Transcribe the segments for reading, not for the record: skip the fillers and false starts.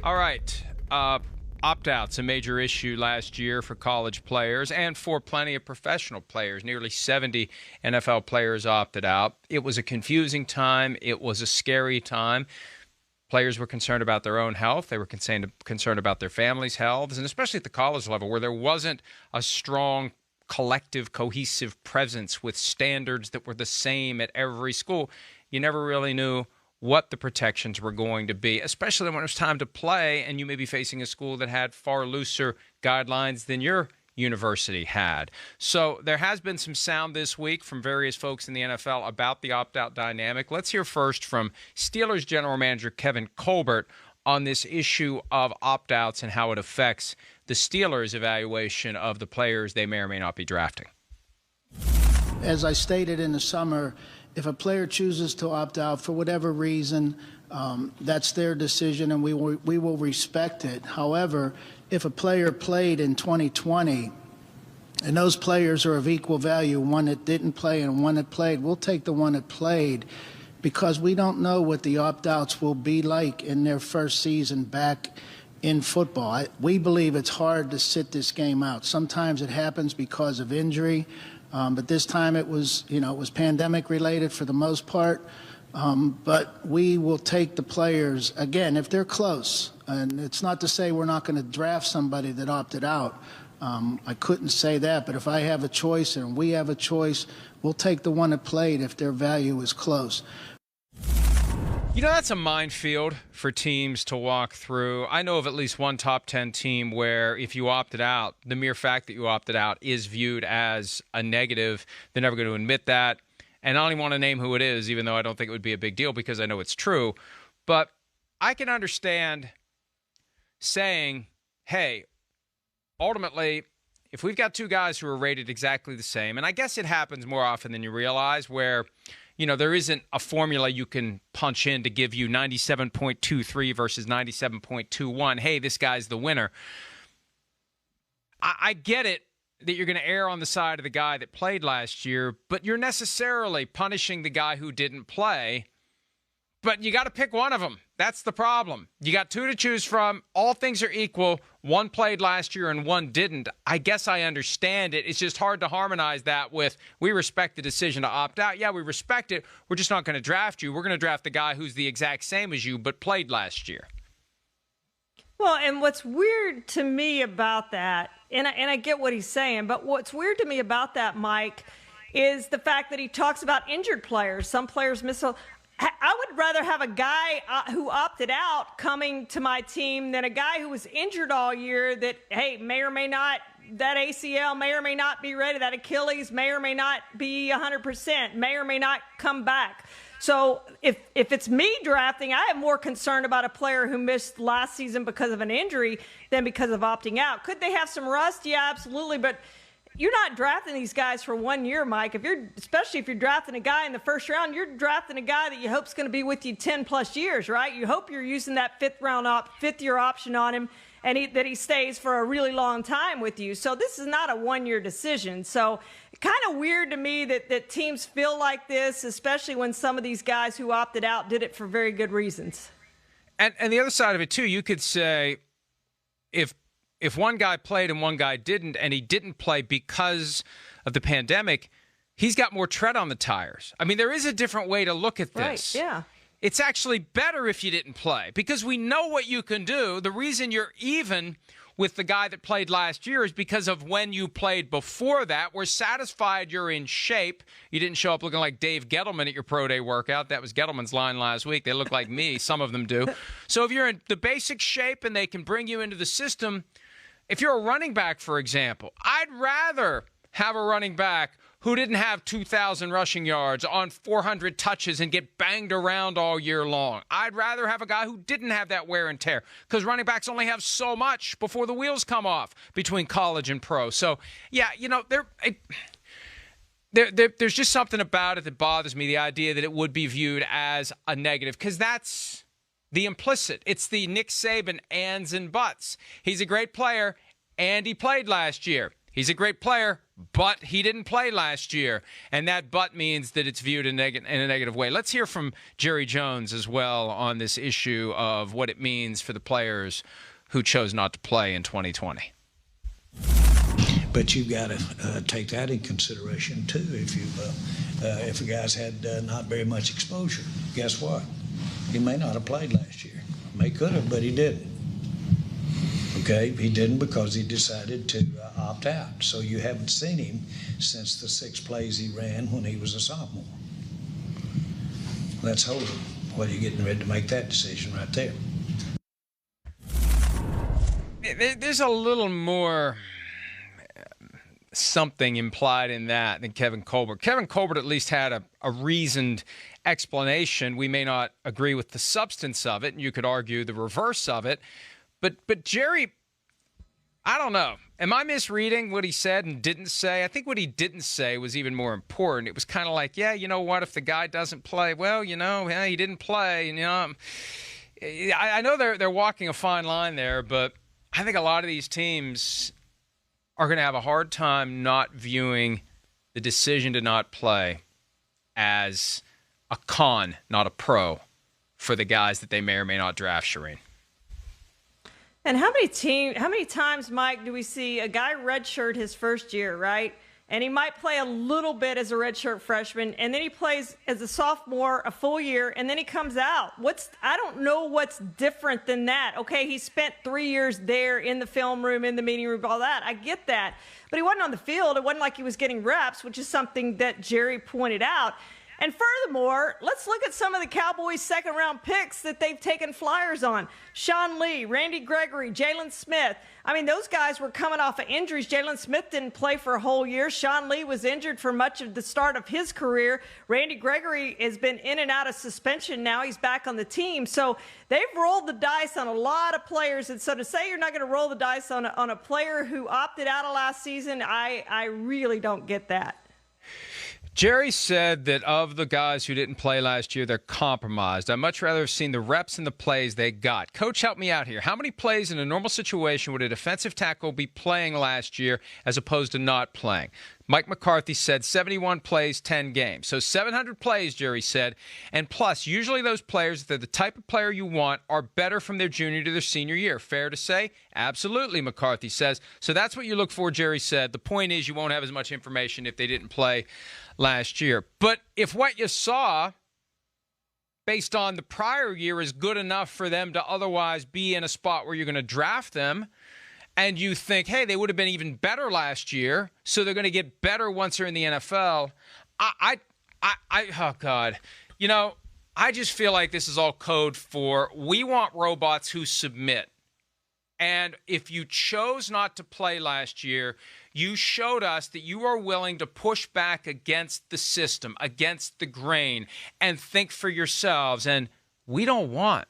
All right. Opt-out's a major issue last year for college players and for plenty of professional players. Nearly 70 NFL players opted out. It was a confusing time. It was a scary time. Players were concerned about their own health. They were concerned about their families' health, and especially at the college level where there wasn't a strong collective, cohesive presence with standards that were the same at every school. You never really knew what the protections were going to be, especially when it was time to play and you may be facing a school that had far looser guidelines than your university had. So there has been some sound this week from various folks in the NFL about the opt-out dynamic. Let's hear first from Steelers general manager Kevin Colbert on this issue of opt-outs and how it affects the Steelers' evaluation of the players they may or may not be drafting. As I stated in the summer, if a player chooses to opt out for whatever reason, that's their decision and we will respect it. However, if a player played in 2020 and those players are of equal value, one that didn't play and one that played, we'll take the one that played because we don't know what the opt-outs will be like in their first season back in football. We believe it's hard to sit this game out. Sometimes it happens because of injury. But this time it was pandemic related for the most part. But we will take the players, again, if they're close. And it's not to say we're not going to draft somebody that opted out. I couldn't say that. But if I have a choice and we have a choice, we'll take the one that played if their value is close. You know, that's a minefield for teams to walk through. I know of at least one top 10 team where if you opted out, the mere fact that you opted out is viewed as a negative. They're never going to admit that. And I don't even want to name who it is, even though I don't think it would be a big deal because I know it's true. But I can understand saying, hey, ultimately, if we've got two guys who are rated exactly the same, and I guess it happens more often than you realize where there isn't a formula you can punch in to give you 97.23 versus 97.21. Hey, this guy's the winner. I get it that you're going to err on the side of the guy that played last year, but you're necessarily punishing the guy who didn't play. But you got to pick one of them. That's the problem. You got two to choose from. All things are equal. One played last year and one didn't. I guess I understand it. It's just hard to harmonize that with we respect the decision to opt out. Yeah, we respect it. We're just not going to draft you. We're going to draft the guy who's the exact same as you but played last year. Well, and what's weird to me about that, and I get what he's saying, but what's weird to me about that, Mike, is the fact that he talks about injured players. Some players miss a... I would rather have a guy who opted out coming to my team than a guy who was injured all year that, hey, may or may not, that ACL may or may not be ready, that Achilles may or may not be 100%, may or may not come back. So if it's me drafting, I have more concern about a player who missed last season because of an injury than because of opting out. Could they have some rust? Yeah, absolutely, but you're not drafting these guys for 1 year, Mike. Especially if you're drafting a guy in the first round, you're drafting a guy that you hope's going to be with you 10 plus years, right? You hope you're using that fifth year option on him and that he stays for a really long time with you. So this is not a 1 year decision. So kind of weird to me that teams feel like this, especially when some of these guys who opted out did it for very good reasons. And the other side of it too, you could say if one guy played and one guy didn't, and he didn't play because of the pandemic, he's got more tread on the tires. I mean, there is a different way to look at this. Right, yeah. It's actually better if you didn't play because we know what you can do. The reason you're even with the guy that played last year is because of when you played before that. We're satisfied you're in shape. You didn't show up looking like Dave Gettleman at your pro day workout. That was Gettleman's line last week. They look like me. Some of them do. So if you're in the basic shape and they can bring you into the system, if you're a running back, for example, I'd rather have a running back who didn't have 2,000 rushing yards on 400 touches and get banged around all year long. I'd rather have a guy who didn't have that wear and tear because running backs only have so much before the wheels come off between college and pro. So, yeah, there's just something about it that bothers me, the idea that it would be viewed as a negative because that's the implicit. It's the Nick Saban ands and buts. He's a great player, and he played last year. He's a great player, but he didn't play last year. And that but means that it's viewed in a negative way. Let's hear from Jerry Jones as well on this issue of what it means for the players who chose not to play in 2020. But you've got to take that in consideration, too. If a guy's had not very much exposure, guess what? He may not have played last year. May could have, but he didn't. Okay, he didn't because he decided to opt out. So you haven't seen him since the 6 plays he ran when he was a sophomore. Let's hold him while you're getting ready to make that decision right there. There's a little more something implied in that than Kevin Colbert. Kevin Colbert at least had a reasoned explanation. We may not agree with the substance of it, and you could argue the reverse of it. But Jerry, I don't know. Am I misreading what he said and didn't say? I think what he didn't say was even more important. It was kind of like, yeah, you know what? If the guy doesn't play, well, he didn't play. I know they're walking a fine line there, but I think a lot of these teams are going to have a hard time not viewing the decision to not play as a con, not a pro, for the guys that they may or may not draft, Charean. And how many times, Mike, do we see a guy redshirt his first year, right? And he might play a little bit as a redshirt freshman, and then he plays as a sophomore a full year, and then he comes out. I don't know what's different than that. Okay, he spent 3 years there in the film room, in the meeting room, all that. I get that. But he wasn't on the field. It wasn't like he was getting reps, which is something that Jerry pointed out. And furthermore, let's look at some of the Cowboys' second-round picks that they've taken flyers on. Sean Lee, Randy Gregory, Jalen Smith. I mean, those guys were coming off of injuries. Jalen Smith didn't play for a whole year. Sean Lee was injured for much of the start of his career. Randy Gregory has been in and out of suspension now. He's back on the team. So they've rolled the dice on a lot of players. And so to say you're not going to roll the dice on a player who opted out of last season, I really don't get that. Jerry said that of the guys who didn't play last year, they're compromised. I'd much rather have seen the reps and the plays they got. Coach, help me out here. How many plays in a normal situation would a defensive tackle be playing last year as opposed to not playing? Mike McCarthy said 71 plays, 10 games. So 700 plays, Jerry said. And plus, usually those players, if they're the type of player you want, are better from their junior to their senior year. Fair to say? Absolutely, McCarthy says. So that's what you look for, Jerry said. The point is you won't have as much information if they didn't play last year. But if what you saw based on the prior year is good enough for them to otherwise be in a spot where you're going to draft them, and you think, hey, they would have been even better last year, so they're going to get better once they're in the NFL. Oh, God. I just feel like this is all code for we want robots who submit. And if you chose not to play last year, you showed us that you are willing to push back against the system, against the grain, and think for yourselves. And we don't want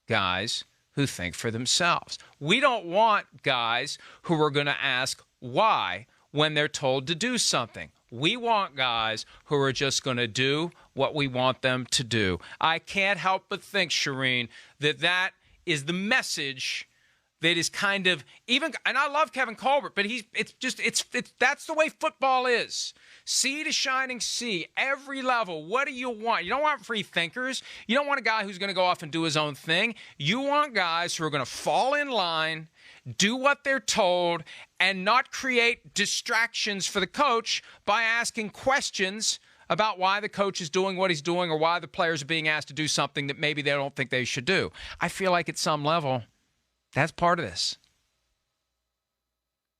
guys who think for themselves. We don't want guys who are going to ask why when they're told to do something. We want guys who are just going to do what we want them to do. I can't help but think, Charean, that is the message that is kind of even, and I love Kevin Colbert, but that's the way football is. Sea to shining sea, every level. What do you want? You don't want free thinkers. You don't want a guy who's going to go off and do his own thing. You want guys who are going to fall in line, do what they're told, and not create distractions for the coach by asking questions about why the coach is doing what he's doing or why the players are being asked to do something that maybe they don't think they should do. I feel like at some level, that's part of this.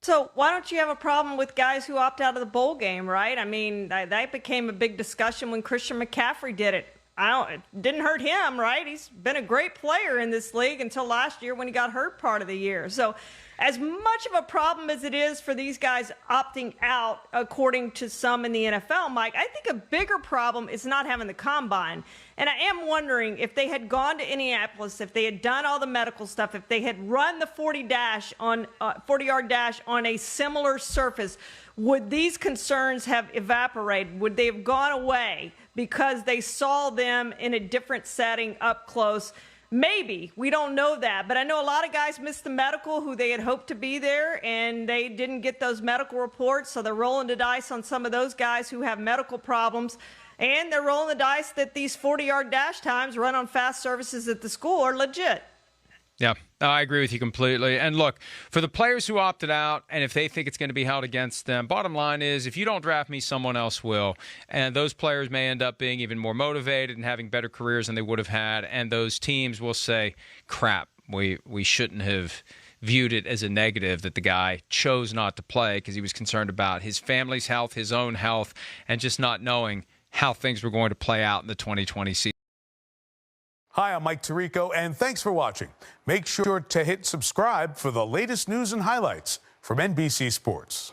So why don't you have a problem with guys who opt out of the bowl game, right? I mean, that became a big discussion when Christian McCaffrey did it. It didn't hurt him, right? He's been a great player in this league until last year when he got hurt part of the year. So as much of a problem as it is for these guys opting out, according to some in the NFL, Mike, I think a bigger problem is not having the combine. And I am wondering if they had gone to Indianapolis, if they had done all the medical stuff, if they had run the 40-yard dash on a similar surface, would these concerns have evaporated? Would they have gone away because they saw them in a different setting up close? Maybe. We don't know that. But I know a lot of guys missed the medical who they had hoped to be there, and they didn't get those medical reports. So they're rolling the dice on some of those guys who have medical problems. And they're rolling the dice that these 40-yard dash times run on fast services at the school are legit. Yeah, I agree with you completely. And look, for the players who opted out, and if they think it's going to be held against them, bottom line is if you don't draft me, someone else will. And those players may end up being even more motivated and having better careers than they would have had. And those teams will say, crap, we shouldn't have viewed it as a negative that the guy chose not to play because he was concerned about his family's health, his own health, and just not knowing how things were going to play out in the 2020 season. Hi, I'm Mike Tirico, and thanks for watching. Make sure to hit subscribe for the latest news and highlights from NBC Sports.